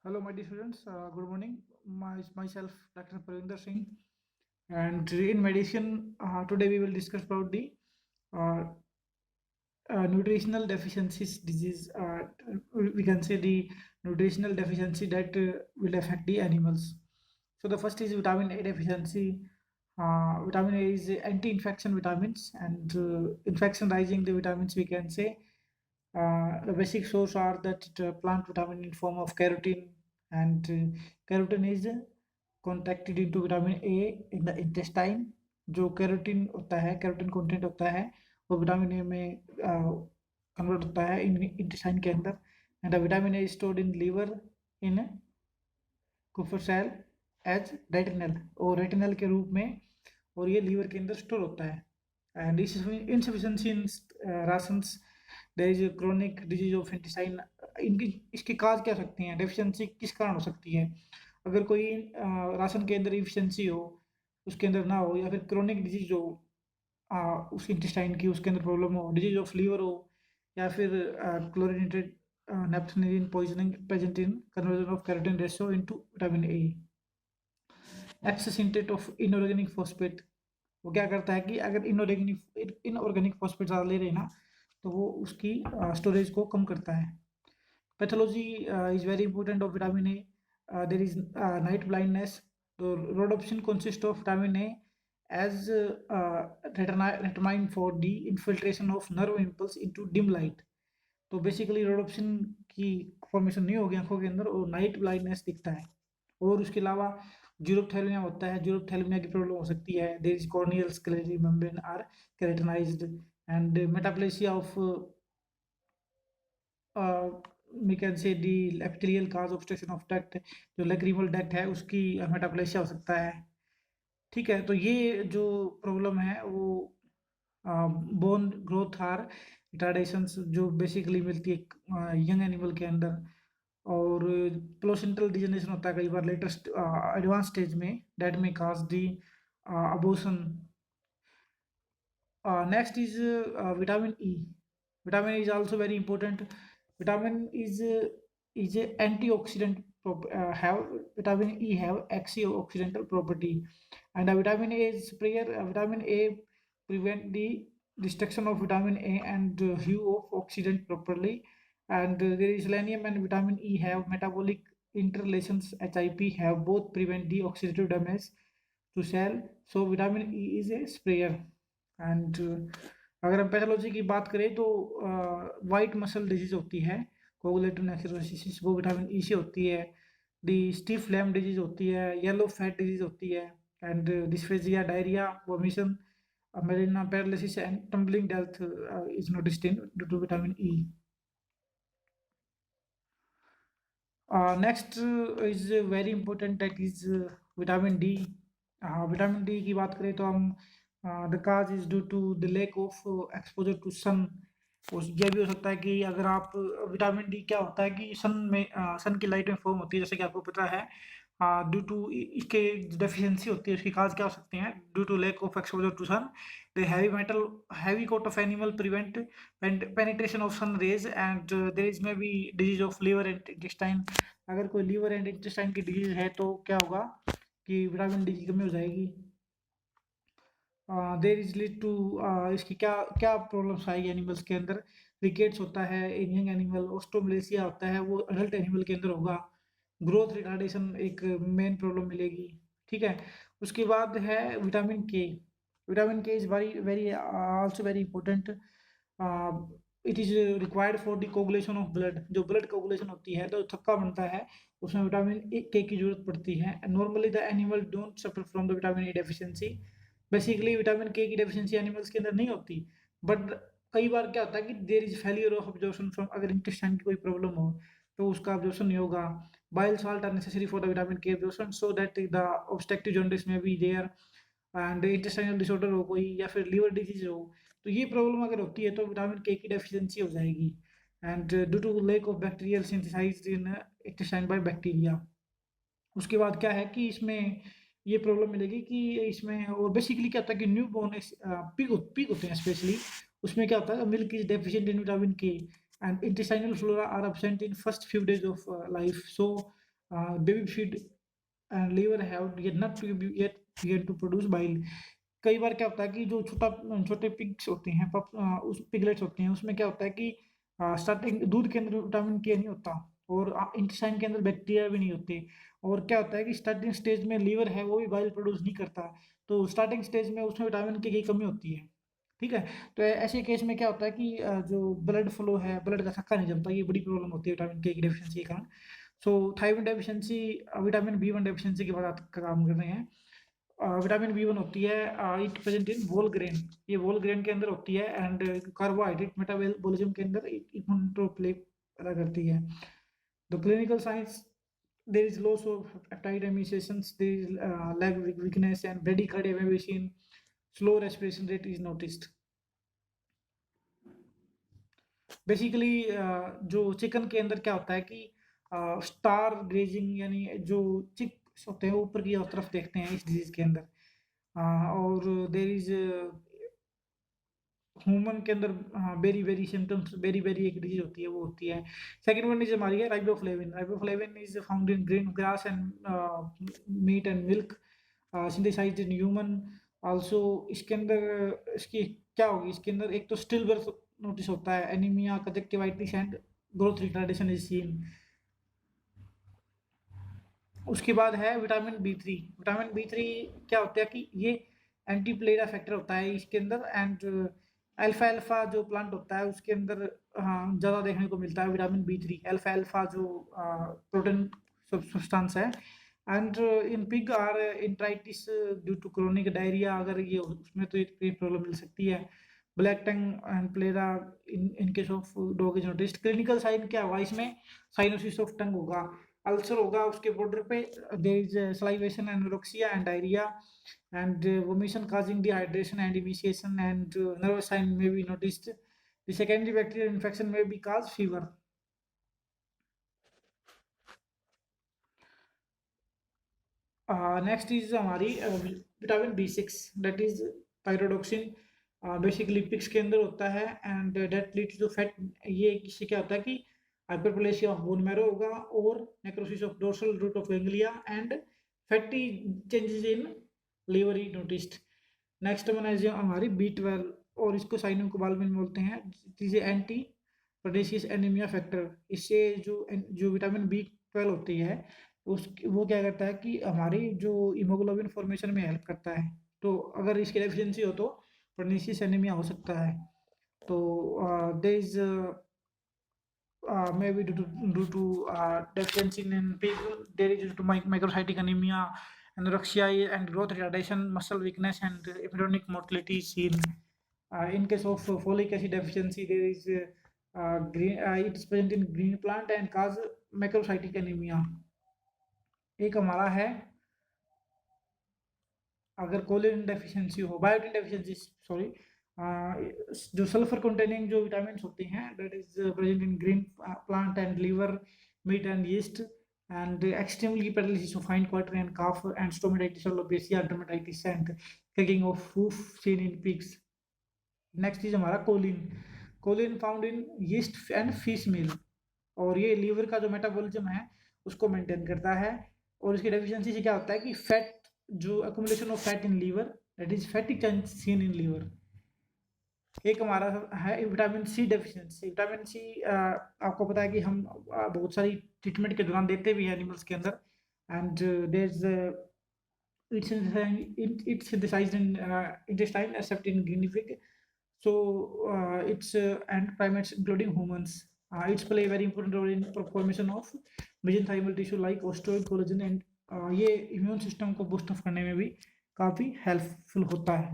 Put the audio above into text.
Hello, my dear students. Good morning. Myself, Dr. Parvinder Singh. And in medicine, today we will discuss about the uh, nutritional deficiencies disease. We can say the nutritional deficiency that will affect the animals. So the first is vitamin A deficiency. Vitamin A is anti-infection vitamins and infection-rising the vitamins we can say. The basic source are that plant vitamin in form of carotene and carotene is contacted into vitamin A in the intestine. जो carotene होता है carotene content होता है वो vitamin A में convert होता है इन intestine के अंदर and vitamin A stored in liver in kupffer cell as retinal और रेटिनल के रूप में और ये लीवर के अंदर स्टोर होता है and insufficiency in rations there is a chronic disease of intestine इनकी इसके काज क्या हो सकती हैं डेफिशिएंसी किस कारण हो सकती है अगर कोई राशन के अंदर इफिशिएंसी हो उसके अंदर ना हो या फिर क्रोनिक डिजीज हो उस इंटेस्टाइन की उसके अंदर प्रॉब्लम हो डिजीज ऑफ लीवर हो या फिर chlorinated naphthalene poisoning present in conversion of carotene ratio into vitamin A excess intake of inorganic phosphate वो क्या करता है कि अगर इनऑर्गेनिक फॉस्फेट ज़्यादा ले रहे हैं ना तो वो उसकी स्टोरेज को कम करता है pathology is very important of vitamin A there is night blindness तो rhodopsin consist of vitamin A as determine for the infiltration of nerve impulse into dim light तो बेसिकली रोडोप्सिन की formation नहीं होगी आंखों के अंदर और night blindness दिखता है और उसके अलावा यूरोपथैलेमिया होता है यूरोपथैलेमिया की प्रॉब्लम हो सकती है there is corneal scleral membrane are keratinized and metaplasia of we can say the epithelial cause obstruction of duct जो लैक्रिमल डक्ट है उसकी मेटाप्लेसिया हो सकता है ठीक है तो ये जो प्रॉब्लम है वो बोन ग्रोथ आर रिटार्डेशंस जो बेसिकली मिलती है यंग एनिमल के अंदर और प्लोसेंटल डिजनरेशन होता है कई बार लेटेस्ट एडवांस स्टेज में दैट में cause the abortion next is vitamin E vitamin E is also very important vitamin is a antioxidant have vitamin E have antioxidant property and vitamin A is prayer vitamin A prevent the destruction of vitamin A and hue of oxidant properly and there is selenium and vitamin E have metabolic interrelations HIP have both prevent the oxidative damage to cell so vitamin E is a sprayer and अगर हम pathology की बात करें तो white muscle disease होती है coagulative necrosis वो vitamin E से होती है दी स्टिफ लैम डिजीज होती है येलो फैट डिजीज होती है and dysphagia diarrhoea vomition melena paralysis and tumbling death is noticed in due to vitamin E next is very important that is vitamin D vitamin D की बात करें तो हम the cause is due to the lack of exposure to sun यह भी हो सकता है कि अगर आप विटामिन डी क्या होता है कि सन में सन की लाइट में फॉर्म होती है जैसे कि आपको पता है ड्यू टू इसके डेफिशिएंसी होती है उसकी काज क्या हो सकते हैं due to lack of exposure to sun the heavy coat of animal prevent penetration of sun rays and there is maybe disease of liver and intestine अगर कोई लीवर एंड इंटेस्टाइन की डिजीज है तो क्या होगा कि vitamin D की कमी हो जाएगी देर इज लीड टू इसकी क्या क्या प्रॉब्लम्स आएगी एनिमल्स के अंदर रिकेट्स होता है इन यंग एनिमल ऑस्टोमलेसिया होता है वो अडल्ट एनिमल के अंदर होगा ग्रोथ रिटार्डेशन एक मेन प्रॉब्लम मिलेगी ठीक है उसके बाद है विटामिन के is very very also very important it is required for the coagulation of blood जो ब्लड कोगुलेशन होती है तो थक्का बनता है उसमें विटामिन के की जरूरत पड़ती है normally the animal don't suffer from the vitamin A deficiency basically vitamin के की डेफिशिएंसी एनिमल्स के अंदर नहीं होती बट कई बार क्या होता है कि there is failure of absorption from अगर इंटेस्टाइन की कोई प्रॉब्लम हो तो उसका ऑब्जॉर्प्शन नहीं होगा bile salt are necessary for the vitamin K absorption so that the obstructive jaundice may be there and intestinal disorder हो कोई या फिर liver disease हो तो ये प्रॉब्लम अगर होती है तो विटामिन के की डेफिशिएंसी हो जाएगी and due to lack of bacterial synthesized in intestine by bacteria उसके बाद क्या है कि इसमें ये प्रॉब्लम मिलेगी कि इसमें और बेसिकली क्या होता है कि न्यू बॉर्न पिग होते हैं स्पेशली उसमें क्या होता है milk is deficient in vitamin के and intestinal flora are absent in first few days of life so baby feed and liver have yet not to be yet begun to produce bile. कई बार क्या होता है कि जो छोटे pigs होते हैं, उस पिगलेट्स होते हैं, उसमें क्या होता है कि स्टार्टिंग दूध के अंदर विटामिन के नहीं होता, और इंटेस्टाइन के अंदर बैक्टीरिया भी नहीं होते, और क्या होता है कि स्टार्टिंग स्टेज में लीवर है वो भी बाइल प्रोड्यूस नहीं करता, तो स्टार्टिंग स्टेज में उसमें विटामिन की कमी होती है। ठीक है, तो ऐसे केस में क्या होता है कि जो ब्लड फ्लो है, ब्लड का थक्का नहीं जमता, ये बड़ी प्रॉब्लम होती है विटामिन के की डेफिशिएंसी के कारण। So thyroid deficiency, vitamin B one deficiency के बाद का काम कर रहे हैं। विटामिन बी वन होती है, it present in whole grain, ये वोल ग्रेन के अंदर होती है, एंड कार्बोहाइड्रेट मेटाबॉलिज्म के अंदर इम्पोर्टेंट प्ले अदा करती है। The clinical science, there is loss of appetite, emaciations, there is leg weakness and bradycardia may be seen, slow respiration rate is noticed. Basically जो चिकन के अंदर क्या होता है कि स्टार ग्रेजिंग, यानी जो चिक्स होते हैं ऊपर की तरफ देखते हैं इस डिजीज के अंदर, और देर इज ह्यूमन के अंदर beri beri symptoms, beri beri एक डिजीज होती है, वो होती है। सेकंड वन इज हमारी है riboflavin. Riboflavin is found in green grass and meat and milk, synthesized in human also. इसके अंदर इसकी क्या होगी, इसके अंदर एक तो स्टिल बर्थ नोटिस होता है, anaemia, conjunctivitis and growth retardation is seen. उसके बाद है विटामिन बी3। विटामिन बी3 क्या होता है कि ये एंटी प्लेरा फैक्टर होता है इसके अंदर, एंड अल्फा अल्फा जो प्लांट होता है उसके अंदर ज़्यादा देखने को मिलता है विटामिन बी3, अल्फा अल्फा जो प्रोटीन सब्सटेंस है। And in pig are इंट्राइटिस due to chronic diarrhoea, अगर ये उसमें तो एक प्रॉब्लम मिल सकती है। Black tongue and प्लेरा in case of dog is noticed. Clinical sign क्या होगा इसमें, साइनोसिस ऑफ टंग होगा, अल्सर होगा उसके बॉर्डर पे, there is salivation, anorexia and diarrhoea, and vomission causing dehydration and emaciation, and nervous sign may be noticed. The secondary bacterial infection may be cause fever. Next is हमारी vitamin B6, that is pyridoxine, basically pigs के अंदर होता है, and that leads to fat. ये इससे क्या होता है कि हाइपरप्लेसिया ऑफ बोन मैरो होगा, और necrosis of dorsal root of ganglia, and fatty changes in liver he noticed. Next one है हमारी B12, और इसको साइनम कोबालमिन बोलते हैं। चीज़ें एंटी पर्नीशियस एनीमिया फैक्टर, इससे जो विटामिन B12 होती है वो क्या करता है कि हमारी जो हीमोग्लोबिन फॉर्मेशन में हेल्प करता है, तो अगर इसकी डेफिशिएंसी हो तो पर्नीशियस एनीमिया हो सकता है। तो there is maybe due to deficiency in pig, there is due to microcytic anemia, anorexia and growth retardation, muscle weakness and epidemic mortality seen. In case of folic acid deficiency, there is it is present in green plant and cause microcytic anemia. एक हमारा है अगर choline deficiency हो, biotin deficiency sorry, जो sulphur containing जो vitamin होते हैं, that is present in green plant and liver, meat and yeast, and extremely paralysis of hindquarter and calf, and stomatitis, alopecia, dermatitis and cracking of hoof seen in pigs. Next is हमारा choline. Choline found in yeast and fish meal, और ये liver का जो metabolism है उसको maintain करता है, और इसकी डेफिशिएंसी से क्या होता है कि फैट, जो accumulation of fat in liver, that is fatty chunk seen in liver. एक हमारा है vitamin C deficiency. Vitamin C आपको पता है कि हम बहुत सारी ट्रीटमेंट के दौरान देते भी हैं एनिमल्स के अंदर, and there is it's synthesized in intestine except in guinea pig, so it's and primates including humans, it's play a very important role in formation of mesenchymal tissue like osteoid, collagen, and ये immune system को boost up करने में भी काफ़ी helpful होता है।